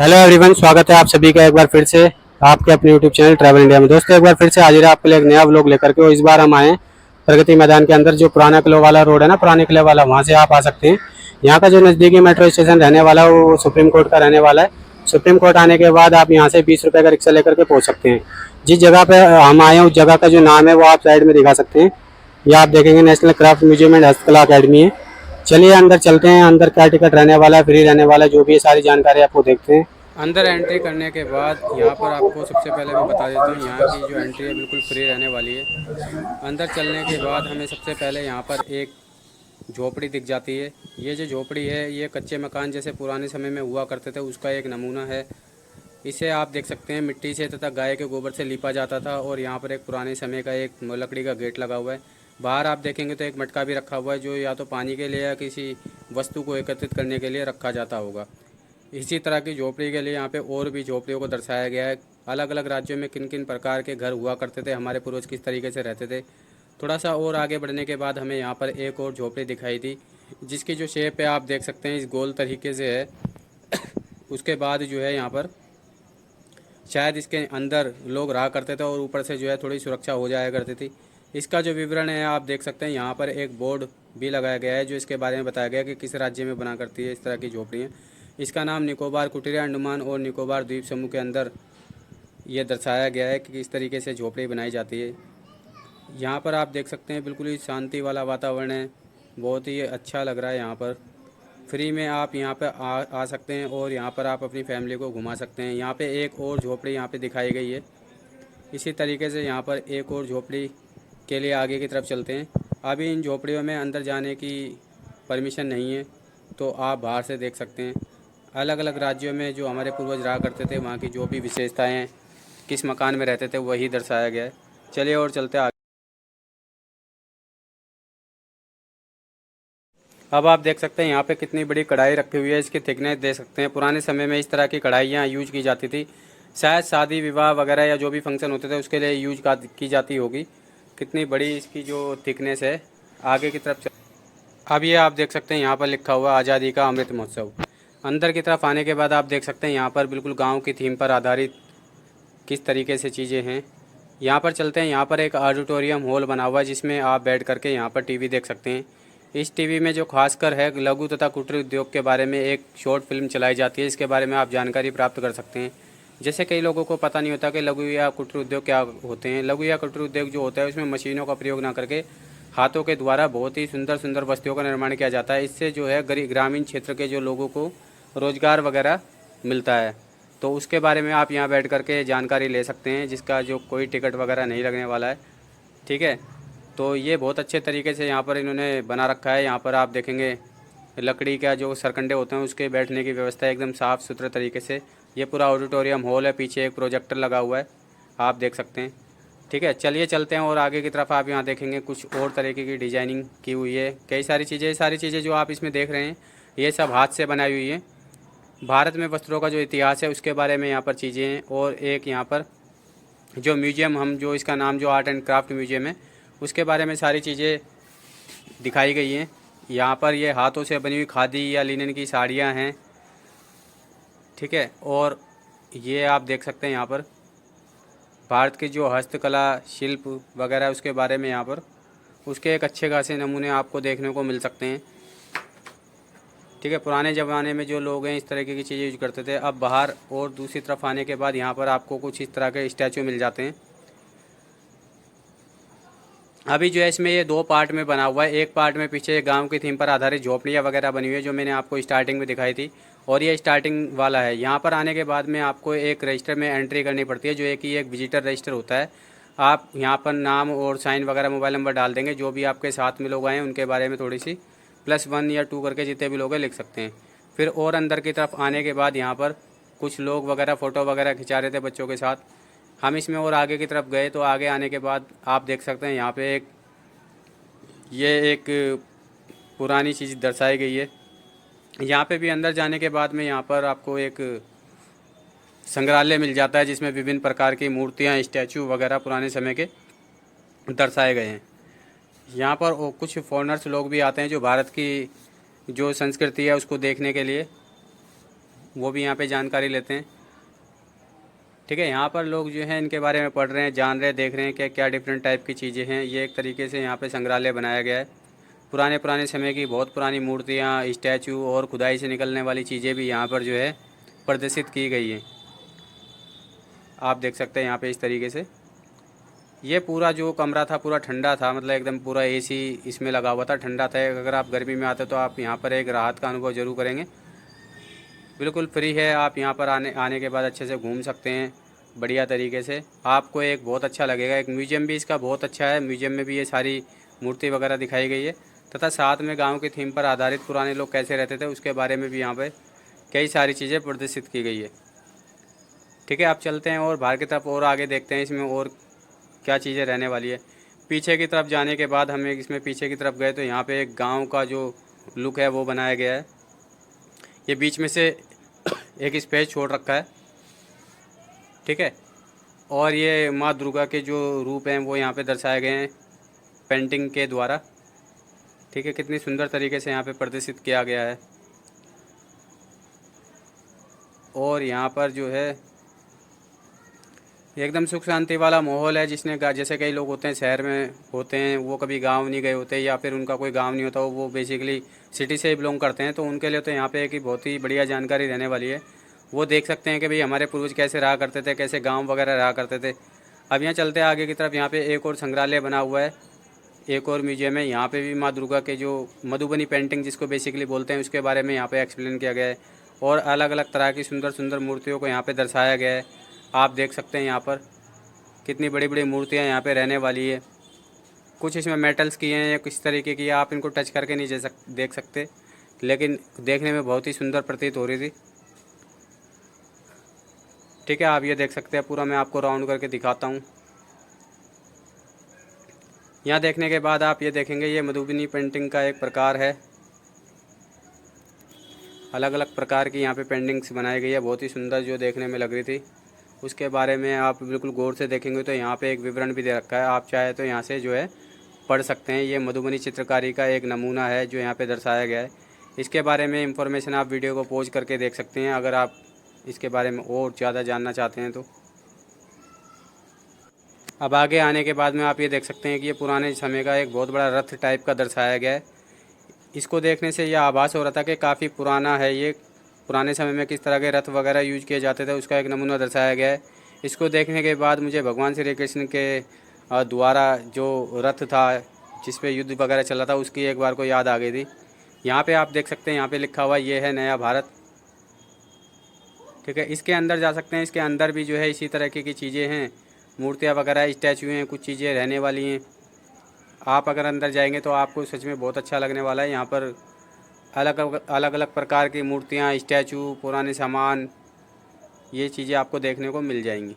Hello everyone, स्वागत है आप सभी का एक बार फिर से आपके अपने यूट्यूब चैनल ट्रैवल इंडिया में। दोस्तों, एक बार फिर से हाजिर है आपके लिए एक नया व्लॉग लेकर के। और इस बार हम आए हैं प्रगति मैदान के अंदर, जो पुराना किले वाला रोड है ना, पुराने किले वाला, वहाँ से आप आ सकते हैं। यहाँ का जो नज़दीकी मेट्रो स्टेशन रहने वाला है वो सुप्रीम कोर्ट का रहने वाला है। सुप्रीम कोर्ट आने के बाद आप यहाँ से 20 रुपये का रिक्शा लेकर के पहुँच सकते हैं। जिस जगह पे हम आए हैं उस जगह का जो नाम है वो आप साइड में दिखा सकते हैं। ये आप देखेंगे नेशनल क्राफ्ट म्यूजियम एंड हस्तकला अकेडमी है। चलिए अंदर चलते हैं। अंदर क्या टिकट रहने वाला है, फ्री रहने वाला है, जो भी है सारी जानकारी आपको देखते हैं। अंदर एंट्री करने के बाद यहाँ पर आपको सबसे पहले मैं बता देता हूँ, यहाँ की जो एंट्री है बिल्कुल फ्री रहने वाली है। अंदर चलने के बाद हमें सबसे पहले यहाँ पर एक झोपड़ी दिख जाती है। ये जो झोपड़ी है ये कच्चे मकान जैसे पुराने समय में हुआ करते थे उसका एक नमूना है। इसे आप देख सकते हैं मिट्टी से तथा गाय के गोबर से लिपा जाता था। और यहाँ पर एक पुराने समय का एक लकड़ी का गेट लगा हुआ है। बाहर आप देखेंगे तो एक मटका भी रखा हुआ है, जो या तो पानी के लिए या किसी वस्तु को एकत्रित करने के लिए रखा जाता होगा। इसी तरह की झोपड़ी के लिए यहाँ पे और भी झोपड़ियों को दर्शाया गया है। अलग अलग राज्यों में किन किन प्रकार के घर हुआ करते थे, हमारे पूर्वज किस तरीके से रहते थे। थोड़ा सा और आगे बढ़ने के बाद हमें यहाँ पर एक और झोपड़ी दिखाई दी, जिसकी जो शेप है आप देख सकते हैं इस गोल तरीके से है। उसके बाद जो है यहाँ पर शायद इसके अंदर लोग रहा करते थे और ऊपर से जो है थोड़ी सुरक्षा हो जाया करती थी। इसका जो विवरण है आप देख सकते हैं, यहाँ पर एक बोर्ड भी लगाया गया है जो इसके बारे में बताया गया है कि किस राज्य में बना करती है इस तरह की झोपड़ियाँ। इसका नाम निकोबार कुटीर अंडमान और निकोबार द्वीप समूह के अंदर ये दर्शाया गया है कि किस तरीके से झोपड़ी बनाई जाती है। यहाँ पर आप देख सकते हैं बिल्कुल ही शांति वाला वातावरण है, बहुत ही अच्छा लग रहा है। यहाँ पर फ्री में आप यहाँ पर आ सकते हैं और यहाँ पर आप अपनी फैमिली को घुमा सकते हैं। यहाँ पे एक और झोपड़ी यहाँ पे दिखाई गई है। इसी तरीके से यहाँ पर एक और झोपड़ी के लिए आगे की तरफ चलते हैं। अभी इन झोपड़ियों में अंदर जाने की परमिशन नहीं है, तो आप बाहर से देख सकते हैं। अलग अलग राज्यों में जो हमारे पूर्वज रहा करते थे वहाँ की जो भी विशेषताएँ हैं, किस मकान में रहते थे, वही दर्शाया गया है। चलिए और चलते आगे। अब आप देख सकते हैं यहाँ पे कितनी बड़ी कढ़ाई रखी हुई है। इसकी थिकनेस देख सकते हैं। पुराने समय में इस तरह की कढ़ाइयाँ यूज की जाती थी, शायद शादी विवाह वगैरह या जो भी फंक्शन होते थे उसके लिए यूज की जाती होगी। कितनी बड़ी इसकी जो थिकनेस है। आगे की तरफ अब ये आप देख सकते हैं यहाँ पर लिखा हुआ आज़ादी का अमृत महोत्सव। अंदर की तरफ आने के बाद आप देख सकते हैं यहाँ पर बिल्कुल गाँव की थीम पर आधारित किस तरीके से चीज़ें हैं। यहाँ पर चलते हैं। यहाँ पर एक ऑडिटोरियम हॉल बना हुआ है जिसमें आप बैठ करके यहाँ पर टीवी देख सकते हैं। इस टीवी में जो खासकर है लघु तथा कुटीर उद्योग के बारे में एक शॉर्ट फिल्म चलाई जाती है। इसके बारे में आप जानकारी प्राप्त कर सकते हैं। जैसे कई लोगों को पता नहीं होता कि लघु या कुटीर उद्योग क्या होते हैं। लघु या कुटीर उद्योग जो होता है उसमें मशीनों का प्रयोग ना करके हाथों के द्वारा बहुत ही सुंदर सुंदर वस्तुओं का निर्माण किया जाता है। इससे जो है ग्रामीण क्षेत्र के जो लोगों को रोजगार वगैरह मिलता है। तो उसके बारे में आप यहाँ बैठ करके जानकारी ले सकते हैं, जिसका जो कोई टिकट वगैरह नहीं लगने वाला है। ठीक है, तो ये बहुत अच्छे तरीके से यहाँ पर इन्होंने बना रखा है। यहाँ पर आप देखेंगे लकड़ी का जो सरकंडे होते हैं उसके बैठने की व्यवस्था एकदम साफ़ सुथरे तरीके से। ये पूरा ऑडिटोरियम हॉल है, पीछे एक प्रोजेक्टर लगा हुआ है, आप देख सकते हैं। ठीक है, चलिए चलते हैं और आगे की तरफ आप यहाँ देखेंगे कुछ और तरीके की डिजाइनिंग की हुई है। कई सारी चीज़ें जो आप इसमें देख रहे हैं ये सब हाथ से बनाई हुई है। भारत में वस्त्रों का जो इतिहास है उसके बारे में यहाँ पर चीज़ें हैं। और एक यहाँ पर जो म्यूजियम हम जो इसका नाम जो आर्ट एंड क्राफ्ट म्यूजियम है उसके बारे में सारी चीज़ें दिखाई गई हैं। यहाँ पर ये हाथों से बनी हुई खादी या लिनन की साड़ियाँ हैं। ठीक है, और ये आप देख सकते हैं यहाँ पर भारत की जो हस्तकला शिल्प वगैरह उसके बारे में यहाँ पर उसके एक अच्छे खासे नमूने आपको देखने को मिल सकते हैं। ठीक है, पुराने ज़माने में जो लोग हैं इस तरीके की चीज़ें यूज करते थे। अब बाहर और दूसरी तरफ आने के बाद यहाँ पर आपको कुछ इस तरह के स्टैचू मिल जाते हैं। अभी जो है इसमें ये दो पार्ट में बना हुआ है। एक पार्ट में पीछे गांव की थीम पर आधारित झोपड़ियाँ वगैरह बनी हुई है जो मैंने आपको स्टार्टिंग में दिखाई थी, और ये स्टार्टिंग वाला है। यहाँ पर आने के बाद में आपको एक रजिस्टर में एंट्री करनी पड़ती है जो एक विजिटर रजिस्टर होता है। आप यहाँ पर नाम और साइन वगैरह मोबाइल नंबर डाल देंगे, जो भी आपके साथ में लोग आए हैं उनके बारे में थोड़ी सी +1 या 2 करके जितने भी लोग हैं लिख सकते हैं। फिर और अंदर की तरफ आने के बाद यहाँ पर कुछ लोग वगैरह फ़ोटो वगैरह खिंचा रहे थे बच्चों के साथ। हम इसमें और आगे की तरफ गए तो आगे आने के बाद आप देख सकते हैं यहाँ पे एक पुरानी चीज़ दर्शाई गई है। यहाँ पे भी अंदर जाने के बाद में यहाँ पर आपको एक संग्रहालय मिल जाता है जिसमें विभिन्न प्रकार की मूर्तियाँ स्टैचू वगैरह पुराने समय के दर्शाए गए हैं। यहाँ पर कुछ फॉरेनर्स लोग भी आते हैं जो भारत की जो संस्कृति है उसको देखने के लिए। वो भी यहाँ पे जानकारी लेते हैं। ठीक है, यहाँ पर लोग जो हैं इनके बारे में पढ़ रहे हैं, जान रहे हैं, देख रहे हैं कि क्या डिफरेंट टाइप की चीज़ें हैं। ये एक तरीके से यहाँ पे संग्रहालय बनाया गया है। पुराने समय की बहुत पुरानी मूर्तियाँ, स्टैचू और खुदाई से निकलने वाली चीज़ें भी यहाँ पर जो है प्रदर्शित की गई हैं। आप देख सकते हैं यहाँ पे इस तरीके से। ये पूरा जो कमरा था पूरा ठंडा था, मतलब एकदम पूरा एसी इसमें लगा हुआ था, ठंडा था। अगर आप गर्मी में आते तो आप यहाँ पर एक राहत का अनुभव ज़रूर करेंगे। बिल्कुल फ्री है, आप यहाँ पर आने के बाद अच्छे से घूम सकते हैं बढ़िया तरीके से। आपको एक बहुत अच्छा लगेगा। एक म्यूजियम भी इसका बहुत अच्छा है, म्यूजियम में भी ये सारी मूर्ति वगैरह दिखाई गई है, तथा साथ में गाँव की थीम पर आधारित पुराने लोग कैसे रहते थे उसके बारे में भी यहाँ पर कई सारी चीज़ें प्रदर्शित की गई है। ठीक है, आप चलते हैं और बाहर की तरफ और आगे देखते हैं इसमें और क्या चीज़ें रहने वाली है। पीछे की तरफ जाने के बाद हमें इसमें पीछे की तरफ गए तो यहाँ पे एक गांव का जो लुक है वो बनाया गया है। ये बीच में से एक स्पेस छोड़ रखा है। ठीक है, और ये माँ दुर्गा के जो रूप हैं वो यहाँ पे दर्शाए गए हैं पेंटिंग के द्वारा। ठीक है, कितनी सुंदर तरीके से यहाँ पे प्रदर्शित किया गया है। और यहाँ पर जो है एकदम सुख शांति वाला माहौल है। जैसे कई लोग होते हैं शहर में होते हैं, वो कभी गांव नहीं गए होते या फिर उनका कोई गांव नहीं होता, वो बेसिकली सिटी से ही बिलोंग करते हैं, तो उनके लिए तो यहाँ पे एक बहुत ही बढ़िया जानकारी रहने वाली है। वो देख सकते हैं कि भाई हमारे पूर्वज कैसे रहा करते थे, कैसे गाँव वगैरह रहा करते थे। अब यहाँ चलते हैं आगे की तरफ। यहाँ पर एक और संग्रहालय बना हुआ है, एक और म्यूजियम है। यहाँ पे भी माँ दुर्गा के जो मधुबनी पेंटिंग जिसको बेसिकली बोलते हैं उसके बारे में यहाँ पे एक्सप्लेन किया गया है, और अलग अलग तरह की सुंदर सुंदर मूर्तियों को यहाँ पे दर्शाया गया है। आप देख सकते हैं यहाँ पर कितनी बड़ी बड़ी मूर्तियाँ यहाँ पे रहने वाली है। कुछ इसमें मेटल्स की हैं या किस तरीके की, आप इनको टच करके नहीं देख सकते, लेकिन देखने में बहुत ही सुंदर प्रतीत हो रही थी। ठीक है, आप ये देख सकते हैं, पूरा मैं आपको राउंड करके दिखाता हूँ। यहाँ देखने के बाद आप ये देखेंगे ये मधुबनी पेंटिंग का एक प्रकार है। अलग अलग प्रकार की यहाँ पे पेंटिंग्स बनाई गई है, बहुत ही सुंदर जो देखने में लग रही थी। उसके बारे में आप बिल्कुल गौर से देखेंगे तो यहाँ पे एक विवरण भी दे रखा है, आप चाहे तो यहाँ से जो है पढ़ सकते हैं। ये मधुबनी चित्रकारी का एक नमूना है जो यहाँ पे दर्शाया गया है। इसके बारे में इंफॉर्मेशन आप वीडियो को पॉज करके देख सकते हैं अगर आप इसके बारे में और ज़्यादा जानना चाहते हैं तो। अब आगे आने के बाद में आप ये देख सकते हैं कि ये पुराने समय का एक बहुत बड़ा रथ टाइप का दर्शाया गया है। इसको देखने से यह आभास हो रहा था कि काफ़ी पुराना है ये, पुराने समय में किस तरह के रथ वगैरह यूज किए जाते थे उसका एक नमूना दर्शाया गया है। इसको देखने के बाद मुझे भगवान श्री कृष्ण के द्वारा जो रथ था जिस पे युद्ध वगैरह चला था उसकी एक बार को याद आ गई थी। यहाँ पे आप देख सकते हैं, यहाँ पे लिखा हुआ ये है नया भारत। ठीक है, इसके अंदर जा सकते हैं। इसके अंदर भी जो है इसी तरह की चीज़ें हैं, मूर्तियाँ वगैरह, स्टैचू हैं, कुछ चीज़ें रहने वाली हैं। आप अगर अंदर जाएंगे तो आपको सच में बहुत अच्छा लगने वाला है। यहाँ पर अलग अलग प्रकार की मूर्तियाँ, स्टैचू, पुराने सामान, ये चीज़ें आपको देखने को मिल जाएंगी।